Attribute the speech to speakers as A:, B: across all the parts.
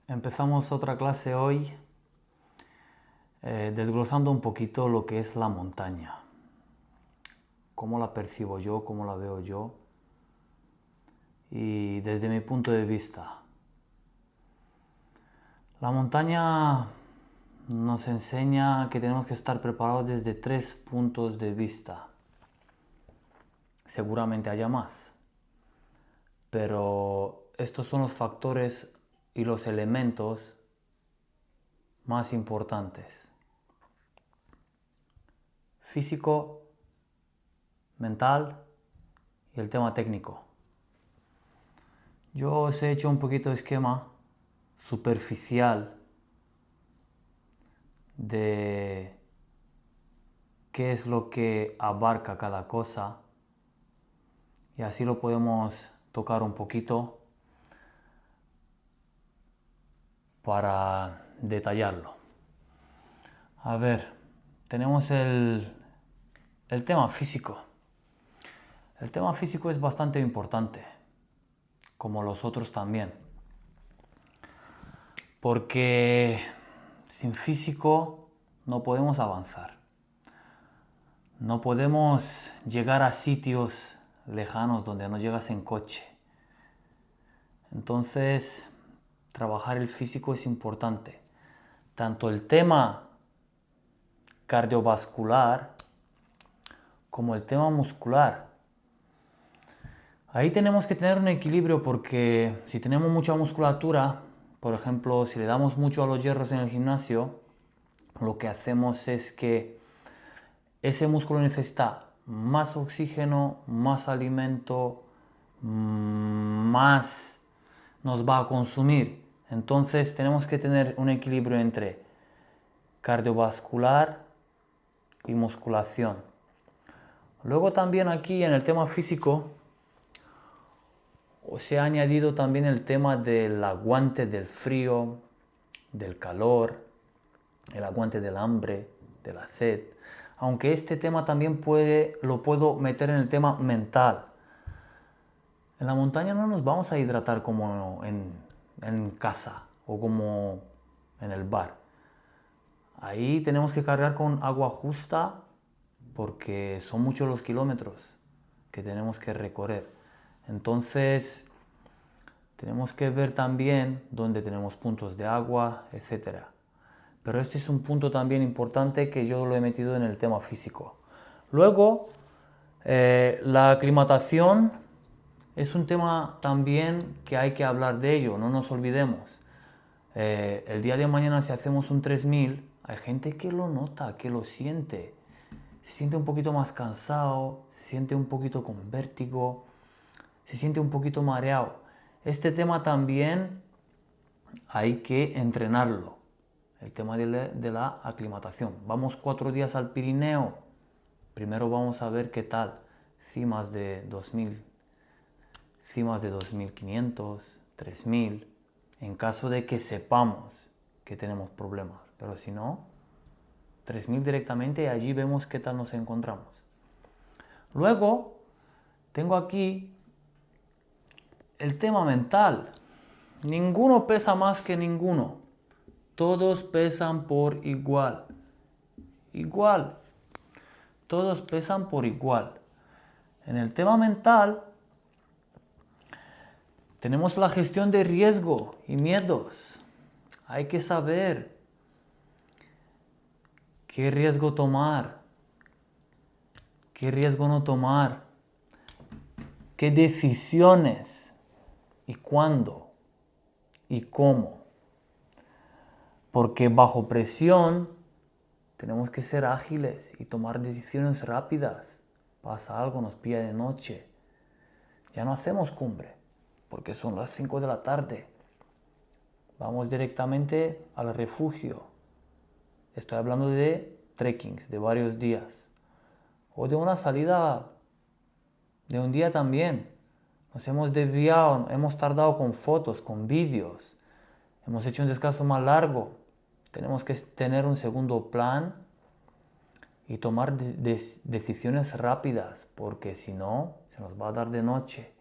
A: Empezamos otra clase hoy desglosando un poquito lo que es la montaña. Cómo la percibo yo, cómo la veo yo y desde mi punto de vista. La montaña nos enseña que tenemos que estar preparados desde 3 puntos de vista. Seguramente haya más, pero estos son los factores y los elementos más importantes. Físico, mental y el tema técnico. Yo os he hecho un poquito de esquema superficial de qué es lo que abarca cada cosa y así lo podemos tocar un poquito para detallarlo. A ver, tenemos el tema físico. El tema físico es bastante importante, como los otros también, porque sin físico no podemos avanzar. No podemos llegar a sitios lejanos donde no llegas en coche. Entonces, trabajar el físico es importante. Tanto el tema cardiovascular como el tema muscular. Ahí tenemos que tener un equilibrio porque si tenemos mucha musculatura, por ejemplo, si le damos mucho a los hierros en el gimnasio, lo que hacemos es que ese músculo necesita más oxígeno, más alimento, más nos va a consumir. Entonces tenemos que tener un equilibrio entre cardiovascular y musculación. Luego también aquí en el tema físico se ha añadido también el tema del aguante del frío, del calor, el aguante del hambre, de la sed. Aunque este tema también lo puedo meter en el tema mental. En la montaña no nos vamos a hidratar como en casa o como en el bar. Ahí tenemos que cargar con agua justa porque son muchos los kilómetros que tenemos que recorrer. Entonces tenemos que ver también dónde tenemos puntos de agua, etc. Pero este es un punto también importante que yo lo he metido en el tema físico. Luego, la aclimatación es un tema también que hay que hablar de ello, no nos olvidemos. El día de mañana si hacemos un 3000, hay gente que lo nota, que lo siente. Se siente un poquito más cansado, se siente un poquito con vértigo, se siente un poquito mareado. Este tema también hay que entrenarlo, el tema de la aclimatación. Vamos 4 días al Pirineo, primero vamos a ver qué tal, cimas de 2000, cimas de 2500, 3000, en caso de que sepamos que tenemos problemas, pero si no, 3000 directamente y allí vemos qué tal nos encontramos. Luego, tengo aquí el tema mental. Ninguno pesa más que ninguno. Todos pesan por igual. Igual. Todos pesan por igual. En el tema mental tenemos la gestión de riesgo y miedos. Hay que saber qué riesgo tomar, qué riesgo no tomar, qué decisiones y cuándo y cómo. Porque bajo presión tenemos que ser ágiles y tomar decisiones rápidas. Pasa algo, nos pilla de noche. Ya no hacemos cumbre, porque son las 5 de la tarde. Vamos directamente al refugio. Estoy hablando de trekkings de varios días. O de una salida de un día también. Nos hemos desviado, hemos tardado con fotos, con vídeos. Hemos hecho un descanso más largo. Tenemos que tener un segundo plan y tomar decisiones rápidas, porque si no, se nos va a dar de noche.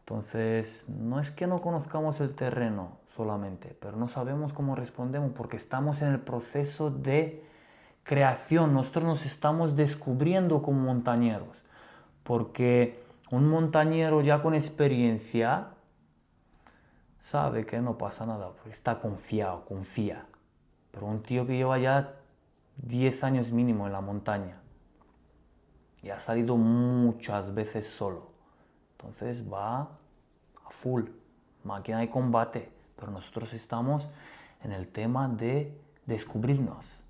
A: Entonces, no es que no conozcamos el terreno solamente, pero no sabemos cómo respondemos porque estamos en el proceso de creación. Nosotros nos estamos descubriendo como montañeros, porque un montañero ya con experiencia sabe que no pasa nada, porque está confiado, confía. Pero un tío que lleva ya 10 años mínimo en la montaña y ha salido muchas veces solo, entonces va a full, máquina de combate. Pero nosotros estamos en el tema de descubrirnos.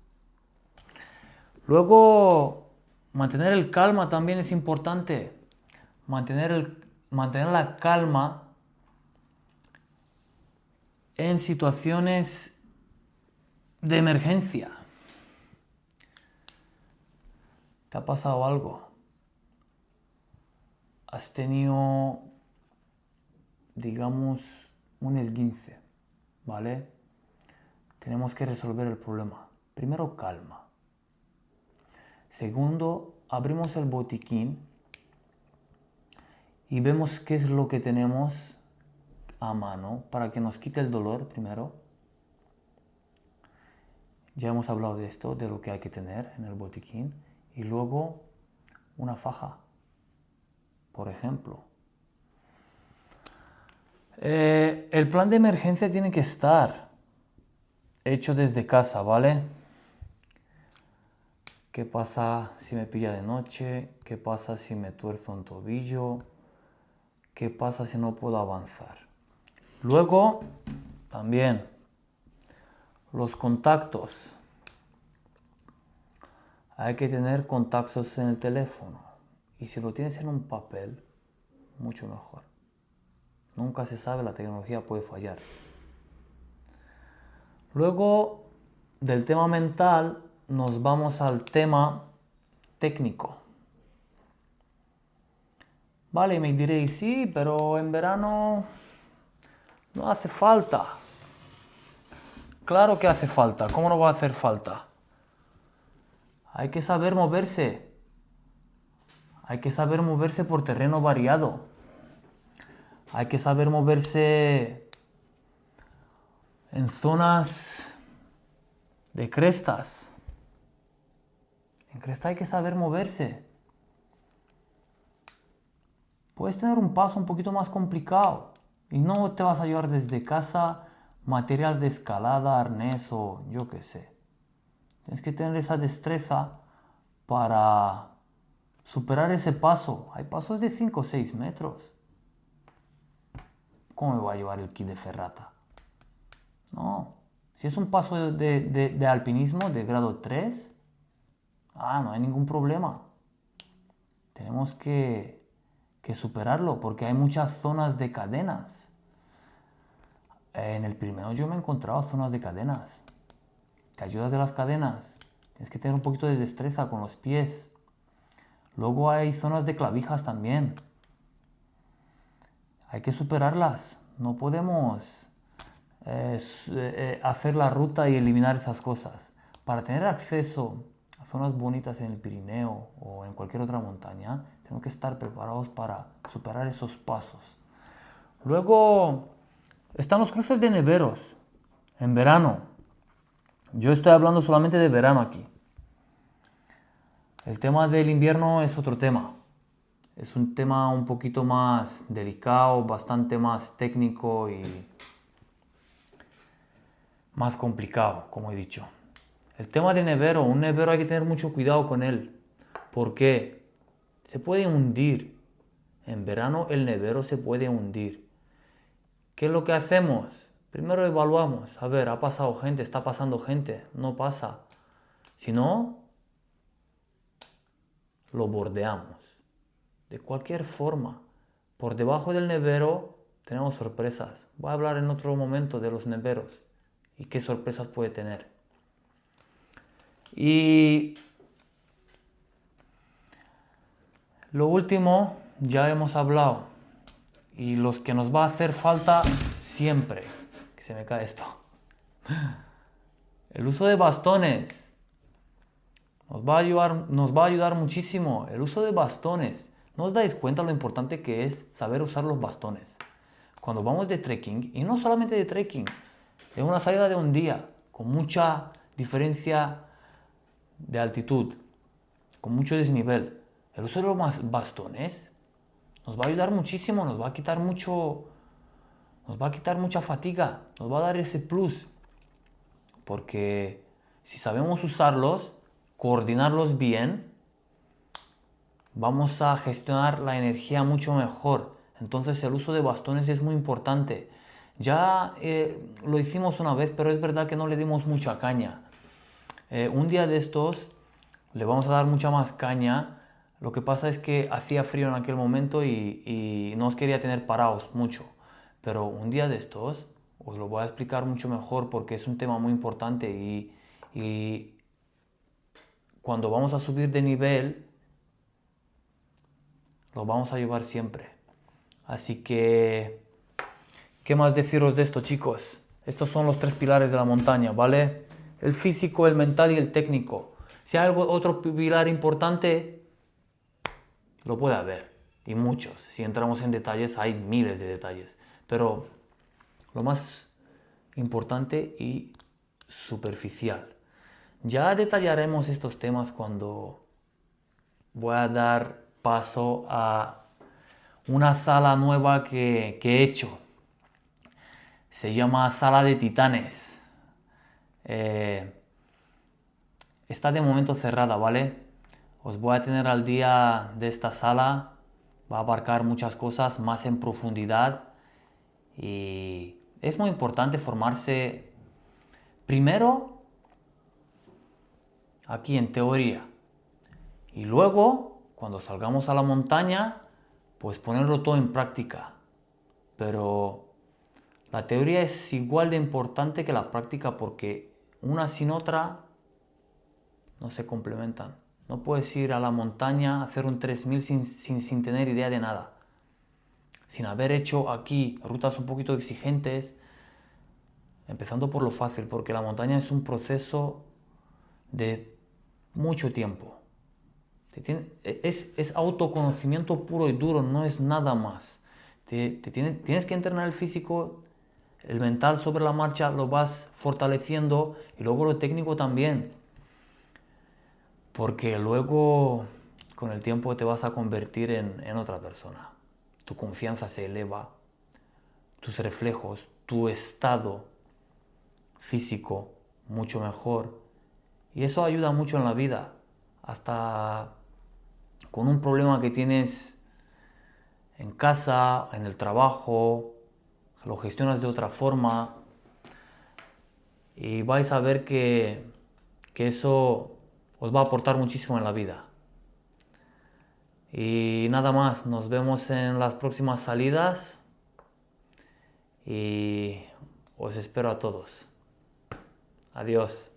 A: Luego, mantener el calma también es importante. Mantener la calma en situaciones de emergencia. ¿Te ha pasado algo? Has tenido, digamos, un esguince, ¿vale? Tenemos que resolver el problema. Primero, calma. Segundo, abrimos el botiquín y vemos qué es lo que tenemos a mano para que nos quite el dolor primero. Ya hemos hablado de esto, de lo que hay que tener en el botiquín. Y luego una faja, por ejemplo. El plan de emergencia tiene que estar hecho desde casa, ¿vale? ¿Qué pasa si me pilla de noche? ¿Qué pasa si me tuerzo un tobillo? ¿Qué pasa si no puedo avanzar? Luego, también, los contactos. Hay que tener contactos en el teléfono. Y si lo tienes en un papel, mucho mejor. Nunca se sabe, la tecnología puede fallar. Luego, del tema mental, nos vamos al tema técnico. Vale, me diréis, sí, pero en verano no hace falta. Claro que hace falta, ¿cómo no va a hacer falta? Hay que saber moverse. Hay que saber moverse por terreno variado. Hay que saber moverse en zonas de crestas. En cresta hay que saber moverse. Puedes tener un paso un poquito más complicado y no te vas a llevar desde casa material de escalada, arnés o yo qué sé. Tienes que tener esa destreza para superar ese paso. Hay pasos de 5 o 6 metros. ¿Cómo me voy a llevar el kit de ferrata? No. Si es un paso de alpinismo de grado 3, no hay ningún problema. Tenemos que superarlo porque hay muchas zonas de cadenas. En el primero yo me he encontrado zonas de cadenas. Te ayudas de las cadenas. Tienes que tener un poquito de destreza con los pies. Luego hay zonas de clavijas también. Hay que superarlas. No podemos hacer la ruta y eliminar esas cosas. Para tener acceso a zonas bonitas en el Pirineo o en cualquier otra montaña, tenemos que estar preparados para superar esos pasos. Luego están los cruces de neveros en verano. Yo estoy hablando solamente de verano aquí. El tema del invierno es otro tema. Es un tema un poquito más delicado, bastante más técnico y más complicado, como he dicho. El tema de nevero, un nevero hay que tener mucho cuidado con él. ¿Por qué? Se puede hundir. En verano el nevero se puede hundir. ¿Qué es lo que hacemos? Primero evaluamos. A ver, ha pasado gente, está pasando gente. No pasa. Si no, lo bordeamos. De cualquier forma. Por debajo del nevero tenemos sorpresas. Voy a hablar en otro momento de los neveros y qué sorpresas puede tener. Y lo último, ya hemos hablado. Y los que nos va a hacer falta siempre. Que se me cae esto. El uso de bastones. Nos va a ayudar muchísimo. El uso de bastones. ¿No os dais cuenta lo importante que es saber usar los bastones? Cuando vamos de trekking, y no solamente de trekking, es una salida de un día, con mucha diferencia de altitud, con mucho desnivel. El uso de los bastones nos va a ayudar muchísimo, nos va a quitar mucha fatiga, nos va a dar ese plus. Porque si sabemos usarlos, coordinarlos bien, vamos a gestionar la energía mucho mejor. Entonces el uso de bastones es muy importante. Ya lo hicimos una vez, pero es verdad que no le dimos mucha caña. Un día de estos le vamos a dar mucha más caña. Lo que pasa es que hacía frío en aquel momento y no os quería tener parados mucho. Pero un día de estos os lo voy a explicar mucho mejor porque es un tema muy importante y cuando vamos a subir de nivel lo vamos a llevar siempre. Así que, ¿qué más deciros de esto, chicos? Estos son los 3 pilares de la montaña, ¿vale? El físico, el mental y el técnico. Si hay otro pilar importante, lo puede haber, y muchos. Si entramos en detalles, hay miles de detalles. Pero lo más importante y superficial. Ya detallaremos estos temas cuando voy a dar paso a una sala nueva que he hecho. Se llama Sala de Titanes. Eh, Está de momento cerrada, ¿vale? Os voy a tener al día de esta sala. Va a abarcar muchas cosas más en profundidad. Y es muy importante formarse primero aquí en teoría. Y luego, cuando salgamos a la montaña, pues ponerlo todo en práctica. Pero la teoría es igual de importante que la práctica porque una sin otra no se complementan. No puedes ir a la montaña a hacer un 3000 sin tener idea de nada. Sin haber hecho aquí rutas un poquito exigentes, empezando por lo fácil, porque la montaña es un proceso de mucho tiempo. Es autoconocimiento puro y duro, no es nada más. Tienes que entrenar el físico, el mental sobre la marcha lo vas fortaleciendo y luego lo técnico también. Porque luego con el tiempo te vas a convertir en otra persona. Tu confianza se eleva, tus reflejos, tu estado físico mucho mejor. Y eso ayuda mucho en la vida. Hasta con un problema que tienes en casa, en el trabajo, lo gestionas de otra forma y vais a ver que eso os va a aportar muchísimo en la vida. Y nada más, nos vemos en las próximas salidas y os espero a todos. Adiós.